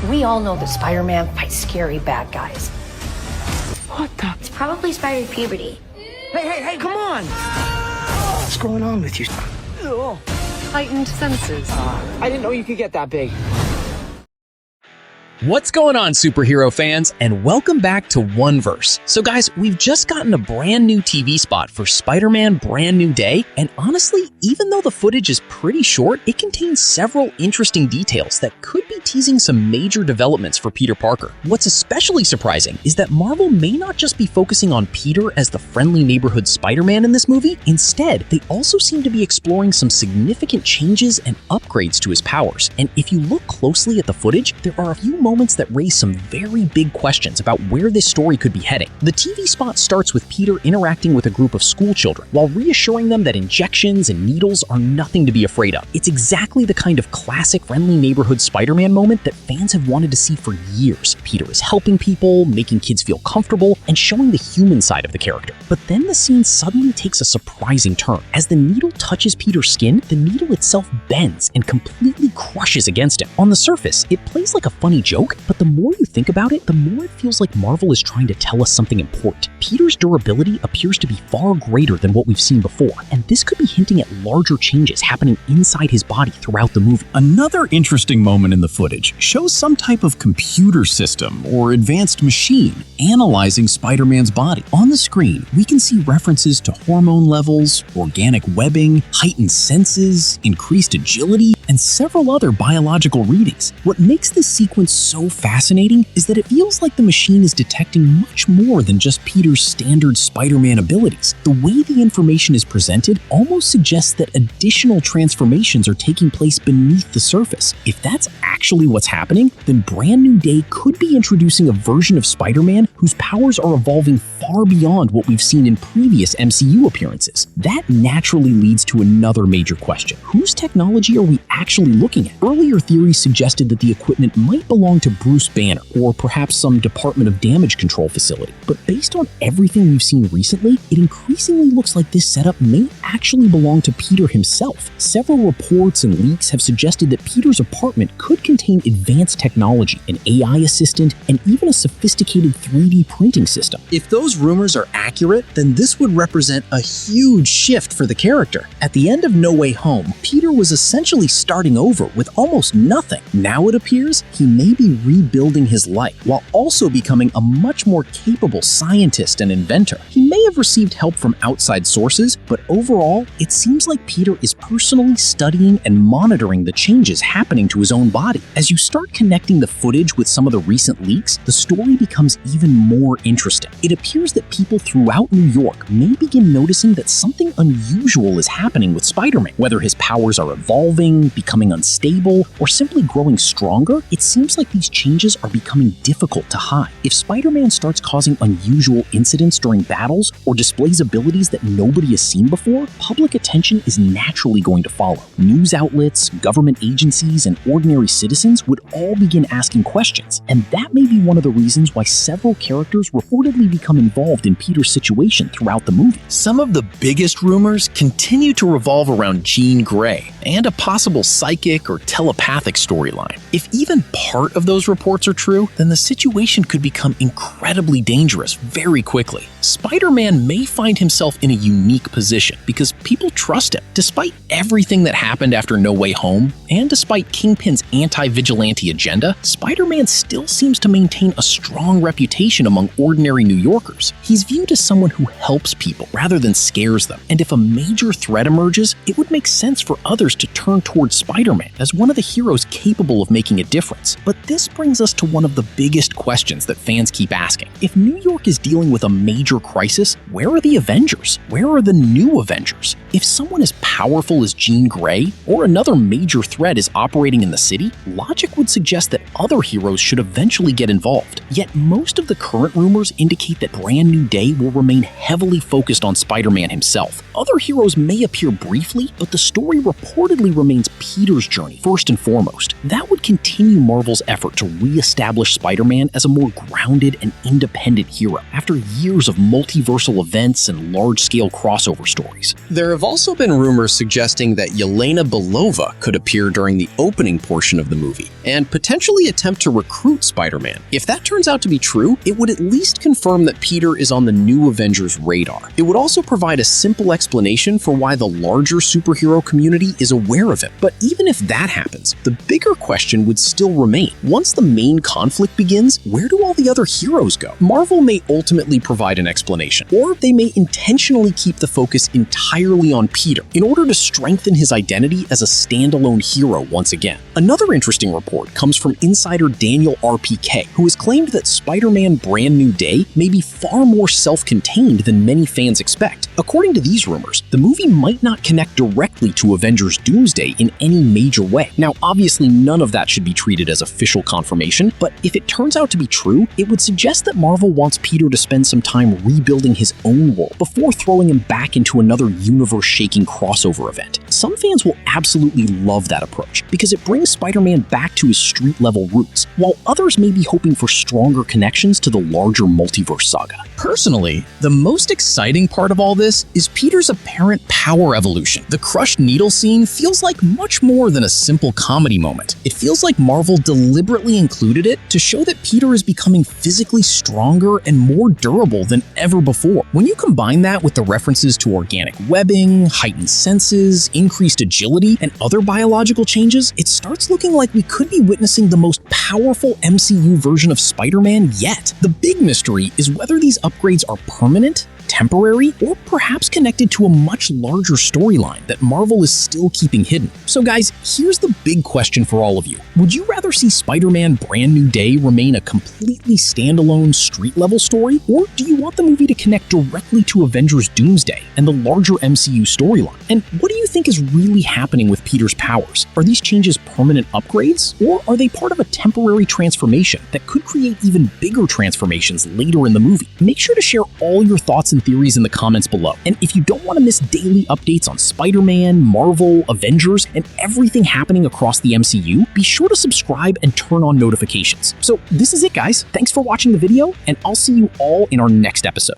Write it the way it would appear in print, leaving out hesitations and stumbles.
We all know that Spider-Man fights scary bad guys. What the? It's probably spider puberty. Hey, come on! What's going on with you? Heightened senses. I didn't know you could get that big. What's going on, superhero fans, and welcome back to OneVerse. So guys, we've just gotten a brand new TV spot for Spider-Man Brand New Day, and honestly, even though the footage is pretty short, it contains several interesting details that could be teasing some major developments for Peter Parker. What's especially surprising is that Marvel may not just be focusing on Peter as the friendly neighborhood Spider-Man in this movie. Instead, they also seem to be exploring some significant changes and upgrades to his powers. And if you look closely at the footage, there are a few moments that raise some very big questions about where this story could be heading. The TV spot starts with Peter interacting with a group of school children while reassuring them that injections and needles are nothing to be afraid of. It's exactly the kind of classic friendly neighborhood Spider-Man moment that fans have wanted to see for years. Peter is helping people, making kids feel comfortable, and showing the human side of the character. But then the scene suddenly takes a surprising turn. As the needle touches Peter's skin, the needle itself bends and completely crushes against him. On the surface, it plays like a funny joke, but the more you think about it, the more it feels like Marvel is trying to tell us something important. Peter's durability appears to be far greater than what we've seen before, and this could be hinting at larger changes happening inside his body throughout the movie. Another interesting moment in the footage shows some type of computer system or advanced machine analyzing Spider-Man's body. On the screen, we can see references to hormone levels, organic webbing, heightened senses, increased agility, and several other biological readings. What makes this sequence so fascinating is that it feels like the machine is detecting much more than just Peter's standard Spider-Man abilities. The way the information is presented almost suggests that additional transformations are taking place beneath the surface. If that's actually what's happening, then Brand New Day could be introducing a version of Spider-Man whose powers are evolving far beyond what we've seen in previous MCU appearances. That naturally leads to another major question. Whose technology are we actually looking at? Earlier theories suggested that the equipment might belong to Bruce Banner, or perhaps some Department of Damage Control facility. But based on everything we've seen recently, it increasingly looks like this setup may actually belong to Peter himself. Several reports and leaks have suggested that Peter's apartment could contain advanced technology, an AI assistant, and even a sophisticated 3D printing system. If those rumors are accurate, then this would represent a huge shift for the character. At the end of No Way Home, Peter was essentially starting over with almost nothing. Now it appears he may be rebuilding his life while also becoming a much more capable scientist and inventor. He may have received help from outside sources, but overall, it seems like Peter is personally studying and monitoring the changes happening to his own body. As you start connecting the footage with some of the recent leaks, the story becomes even more interesting. It appears that people throughout New York may begin noticing that something unusual is happening with Spider-Man. Whether his powers are evolving, becoming unstable, or simply growing stronger, it seems like these changes are becoming difficult to hide. If Spider-Man starts causing unusual incidents during battles or displays abilities that nobody has seen before, public attention is naturally going to follow. News outlets, government agencies, and ordinary citizens would all begin asking questions, and that may be one of the reasons why several characters reportedly become involved in Peter's situation throughout the movie. Some of the biggest rumors continue to revolve around Jean Grey and a possible psychic or telepathic storyline. If even part of those reports are true, then the situation could become incredibly dangerous very quickly. Spider-Man may find himself in a unique position because people trust him. Despite everything that happened after No Way Home, and despite Kingpin's anti-vigilante agenda, Spider-Man still seems to maintain a strong reputation among ordinary New Yorkers. He's viewed as someone who helps people rather than scares them, and if a major threat emerges, it would make sense for others to turn towards Spider-Man as one of the heroes capable of making a difference. But this brings us to one of the biggest questions that fans keep asking. If New York is dealing with a major crisis, where are the Avengers? Where are the new Avengers? If someone as powerful as Jean Grey or another major threat is operating in the city, logic would suggest that other heroes should eventually get involved. Yet most of the current rumors indicate that Brand New Day will remain heavily focused on Spider-Man himself. Other heroes may appear briefly, but the story reportedly remains Peter's journey first and foremost. That would continue Marvel's effort to re-establish Spider-Man as a more grounded and independent hero after years of multiversal events and large-scale crossover stories. There have also been rumors suggesting that Yelena Belova could appear during the opening portion of the movie and potentially attempt to recruit Spider-Man. If that turns out to be true, it would at least confirm that Peter is on the new Avengers radar. It would also provide a simple explanation for why the larger superhero community is aware of him. But even if that happens, the bigger question would still remain. Once the main conflict begins, where do all the other heroes go? Marvel may ultimately provide an explanation, or they may intentionally keep the focus entirely on Peter in order to strengthen his identity as a standalone hero once again. Another interesting report comes from insider Daniel RPK, who has claimed that Spider-Man Brand New Day may be far more self-contained than many fans expect. According to these rumors, the movie might not connect directly to Avengers Doomsday in any major way. Now, obviously none of that should be treated as official confirmation, but if it turns out to be true, it would suggest that Marvel wants Peter to spend some time rebuilding his own world before throwing him back into another universe-shaking crossover event. Some fans will absolutely love that approach because it brings Spider-Man back to his street-level roots, while others may be hoping for stronger connections to the larger multiverse saga. Personally, the most exciting part of all this is Peter's apparent power evolution. The crushed needle scene feels like much more than a simple comedy moment. It feels like Marvel deliberately included it to show that Peter is becoming physically stronger and more durable than ever before. When you combine that with the references to organic webbing, heightened senses, increased agility, and other biological changes, it starts looking like we could be witnessing the most powerful MCU version of Spider-Man yet. The big mystery is whether these upgrades are permanent, temporary, or perhaps connected to a much larger storyline that Marvel is still keeping hidden. So guys, here's the big question for all of you. Would you rather see Spider-Man Brand New Day remain a completely standalone street-level story, or do you want the movie to connect directly to Avengers Doomsday and the larger MCU storyline? And what do you think is really happening with Peter's powers? Are these changes permanent upgrades, or are they part of a temporary transformation that could create even bigger transformations later in the movie? Make sure to share all your thoughts and theories in the comments below. And if you don't want to miss daily updates on Spider-Man, Marvel, Avengers, and everything happening across the MCU, be sure to subscribe and turn on notifications. So this is it, guys. Thanks for watching the video, and I'll see you all in our next episode.